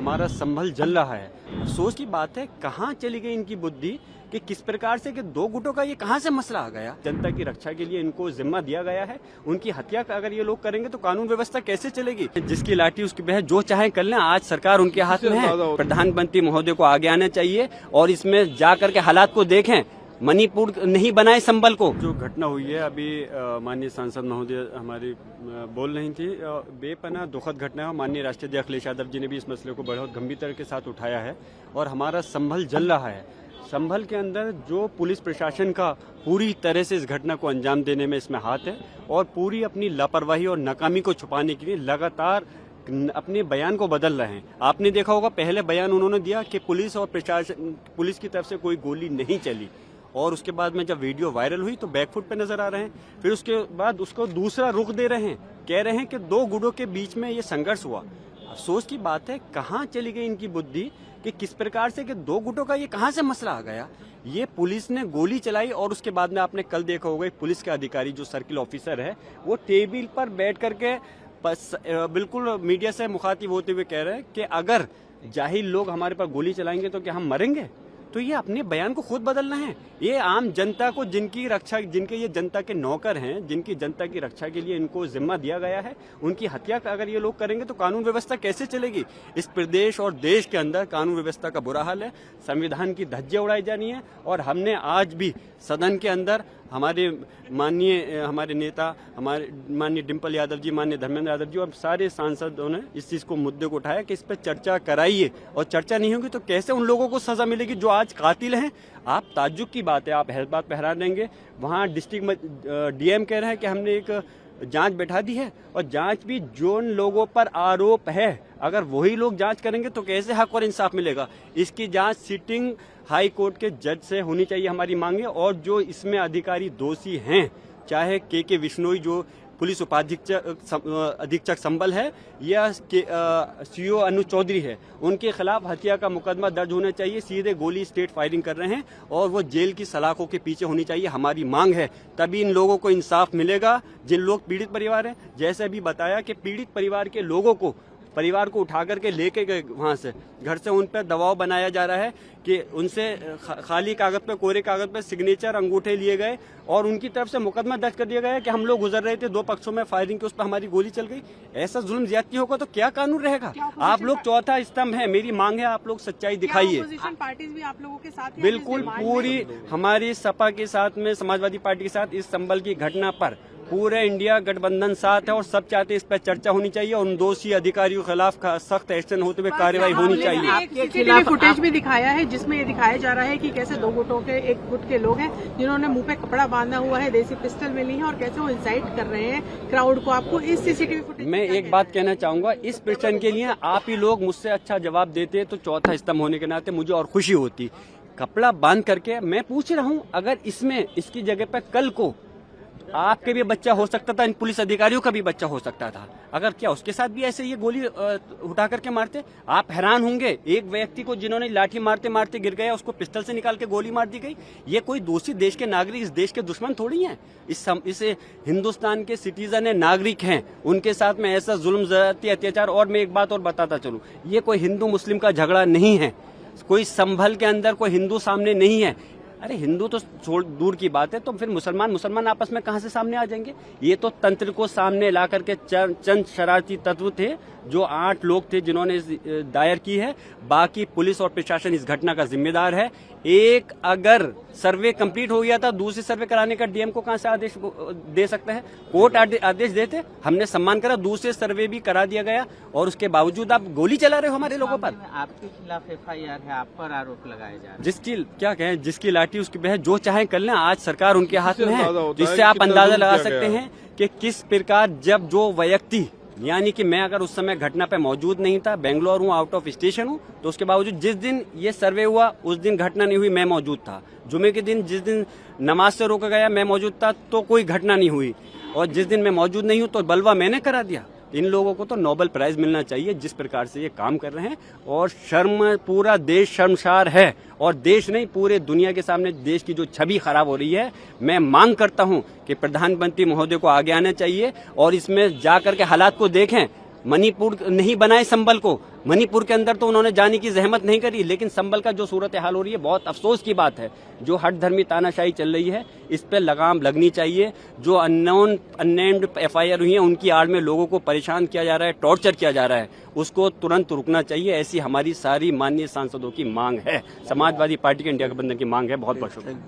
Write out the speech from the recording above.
हमारा संभल जल रहा है। अफसोस की बात है, कहाँ चली गई इनकी बुद्धि कि किस प्रकार से कि दो गुटों का ये कहाँ से मसला आ गया। जनता की रक्षा के लिए इनको जिम्मा दिया गया है, उनकी हत्या अगर ये लोग करेंगे तो कानून व्यवस्था कैसे चलेगी। जिसकी लाठी उसकी बहस, जो चाहे कर लें, आज सरकार उनके हाथ में है। प्रधानमंत्री महोदय को आगे आना चाहिए और इसमें जाकर के हालात को देखें, मणिपुर नहीं बनाए संबल को। जो घटना हुई है अभी माननीय सांसद महोदय हमारी बोल रही थी, बेपनाह दुखद घटना है। माननीय राष्ट्रीय अध्यक्ष अखिलेश यादव जी ने भी इस मसले को बहुत गंभीरता के साथ उठाया है और हमारा संभल जल रहा है। संभल के अंदर जो पुलिस प्रशासन का पूरी तरह से इस घटना को अंजाम देने में इसमें हाथ है और पूरी अपनी लापरवाही और नाकामी को छुपाने के लिए लगातार अपने बयान को बदल रहे हैं। आपने देखा होगा, पहले बयान उन्होंने दिया कि पुलिस और प्रशासन, पुलिस की तरफ से कोई गोली नहीं चली, और उसके बाद में जब वीडियो वायरल हुई तो बैकफुट पे नजर आ रहे हैं। फिर उसके बाद उसको दूसरा रुख दे रहे हैं, कह रहे हैं कि दो गुटों के बीच में ये संघर्ष हुआ। अफसोस की बात है, कहाँ चली गई इनकी बुद्धि कि किस प्रकार से कि दो गुटों का ये कहाँ से मसला आ गया। ये पुलिस ने गोली चलाई और उसके बाद में आपने कल देखा होगा, पुलिस के अधिकारी जो सर्किल ऑफिसर है वो टेबल पर बैठ करके बिल्कुल मीडिया से मुखातिब होते हुए कह रहे हैं कि अगर जाहिल लोग हमारे पर गोली चलाएंगे तो क्या हम मरेंगे। तो ये अपने बयान को खुद बदलना है। ये आम जनता को, जिनकी रक्षा, जिनके ये जनता के नौकर हैं, जिनकी जनता की रक्षा के लिए इनको जिम्मा दिया गया है, उनकी हत्या अगर ये लोग करेंगे तो कानून व्यवस्था कैसे चलेगी। इस प्रदेश और देश के अंदर कानून व्यवस्था का बुरा हाल है, संविधान की धज्जियां उड़ाई जानी है। और हमने आज भी सदन के अंदर हमारे नेता, हमारे माननीय डिम्पल यादव जी, माननीय धर्मेंद्र यादव जी और सारे सांसदों ने इस चीज को, मुद्दे को उठाया कि इस पर चर्चा कराइए, और चर्चा नहीं होगी तो कैसे उन लोगों को सजा मिलेगी जो आज कातिल हैं। आप ताज्जुब की बात है, आप बात पहरा देंगे। वहाँ डिस्ट्रिक्ट डीएम कह रहे हैं कि हमने एक जांच बैठा दी है, और जांच भी जो लोगों पर आरोप है अगर वही लोग जांच करेंगे तो कैसे हक और इंसाफ मिलेगा। इसकी जांच सिटिंग हाई कोर्ट के जज से होनी चाहिए, हमारी मांग है। और जो इसमें अधिकारी दोषी हैं, चाहे के विश्नोई जो पुलिस अधीक्षक संबल है या सीओ अनुज चौधरी है, उनके खिलाफ हत्या का मुकदमा दर्ज होना चाहिए। सीधे गोली स्टेट फायरिंग कर रहे हैं और वो जेल की सलाखों के पीछे होनी चाहिए, हमारी मांग है। तभी इन लोगों को इंसाफ मिलेगा। जिन लोग पीड़ित परिवार हैं, जैसे भी बताया कि पीड़ित परिवार के लोगों को, परिवार को उठा करके लेके गए वहां से, घर से उन पर दबाव बनाया जा रहा है कि उनसे खाली कागज पे, कोरे कागज पे सिग्नेचर, अंगूठे लिए गए और उनकी तरफ से मुकदमा दर्ज कर दिया गया कि हम लोग गुजर रहे थे, दो पक्षों में फायरिंग की, उस पर हमारी गोली चल गई। ऐसा जुल्म ज्यादती होगा तो क्या कानून रहेगा। आप लोग चौथा स्तंभ है, मेरी मांग है आप लोग सच्चाई दिखाइए। पार्टीज भी आप लोगों के साथ बिल्कुल, पूरी हमारी सपा के साथ में, समाजवादी पार्टी के साथ इस संबल की घटना पर पूरे इंडिया गठबंधन साथ है और सब चाहते हैं इस पर चर्चा होनी चाहिए और उन दोषी अधिकारियों के खिलाफ सख्त एक्शन होते हुए कार्रवाई होनी चाहिए। आपके खिलाफ फुटेज भी दिखाया है जिसमें ये दिखाया जा रहा है कि कैसे दो गुटों के, एक गुट के लोग हैं जिन्होंने मुंह पे कपड़ा बांधा हुआ है, देसी पिस्टल मिली है और कैसे वो इंसाइट कर रहे हैं क्राउड को। आपको इस सीसीटीवी फुटेज, मैं एक बात कहना चाहूंगा, इस प्रश्न के लिए आप ही लोग मुझसे अच्छा जवाब देते तो चौथा स्तंभ होने के नाते मुझे और खुशी होती। कपड़ा बांध करके मैं पूछ रहा हूँ, अगर इसमें इसकी जगह पर कल को आपके भी बच्चा हो सकता था, इन पुलिस अधिकारियों का भी बच्चा हो सकता था, अगर क्या उसके साथ भी ऐसे ये गोली उठा करके मारते। आप हैरान होंगे, एक व्यक्ति को जिन्होंने लाठी मारते मारते गिर गया, उसको पिस्टल से निकाल के गोली मार दी गई। ये कोई दोषी देश के नागरिक, इस देश के दुश्मन थोड़ी हैं। इस हिंदुस्तान के सिटीजन है, नागरिक हैं, उनके साथ में ऐसा जुल्म, ज्यादती, अत्याचार। और मैं एक बात और बताता चलूं, ये कोई हिंदू मुस्लिम का झगड़ा नहीं है, कोई संभल के अंदर कोई हिंदू सामने नहीं है। अरे हिंदू तो छोड़ दूर की बात है, तो फिर मुसलमान आपस में कहां से सामने आ जाएंगे। ये तो तंत्र को सामने ला करके चंद शरारती तत्व थे, जो 8 लोग थे जिन्होंने दायर की है। बाकी पुलिस और प्रशासन इस घटना का जिम्मेदार है। एक अगर सर्वे कंप्लीट हो गया था, दूसरी सर्वे कराने का डीएम को कहां से आदेश दे सकते हैं। कोर्ट आदेश देते, हमने सम्मान करा, दूसरे सर्वे भी करा दिया गया और उसके बावजूद आप गोली चला रहे हो हमारे लोगों पर। आपके खिलाफ FIR है, आप पर आरोप लगाए जा रहे हैं। जिसकी क्या कहें, जिसकी लाठी उसकी बहस, जो चाहे कर लें, आज सरकार उनके हाथ में है। जिससे आप अंदाजा लगा सकते हैं कि किस प्रकार, जब जो व्यक्ति, यानी कि मैं अगर उस समय घटना पे मौजूद नहीं था, बेंगलोर हूँ, आउट ऑफ स्टेशन हूँ, तो उसके बावजूद जिस दिन ये सर्वे हुआ उस दिन घटना नहीं हुई, मैं मौजूद था। जुमे के दिन, जिस दिन नमाज से रोका गया, मैं मौजूद था, तो कोई घटना नहीं हुई। और जिस दिन मैं मौजूद नहीं हूँ तो बलवा मैंने करा दिया। इन लोगों को तो नोबेल प्राइज मिलना चाहिए जिस प्रकार से ये काम कर रहे हैं। और शर्म, पूरा देश शर्मसार है, और देश नहीं, पूरे दुनिया के सामने देश की जो छवि खराब हो रही है। मैं मांग करता हूं कि प्रधानमंत्री महोदय को आगे आना चाहिए और इसमें जाकर के हालात को देखें, मणिपुर नहीं बनाए संबल को, मणिपुर के अंदर तो उन्होंने जाने की जहमत नहीं करी, लेकिन संबल का जो सूरत हाल हो रही है बहुत अफसोस की बात है। जो हट धर्मी तानाशाही चल रही है इस पे लगाम लगनी चाहिए। जो अननेम्ड FIR हुई है उनकी आड़ में लोगों को परेशान किया जा रहा है, टॉर्चर किया जा रहा है, उसको तुरंत रुकना चाहिए। ऐसी हमारी सारी माननीय सांसदों की मांग है, समाजवादी पार्टी के इंडिया गठबंधन की मांग है। बहुत बहुत शुक्रिया।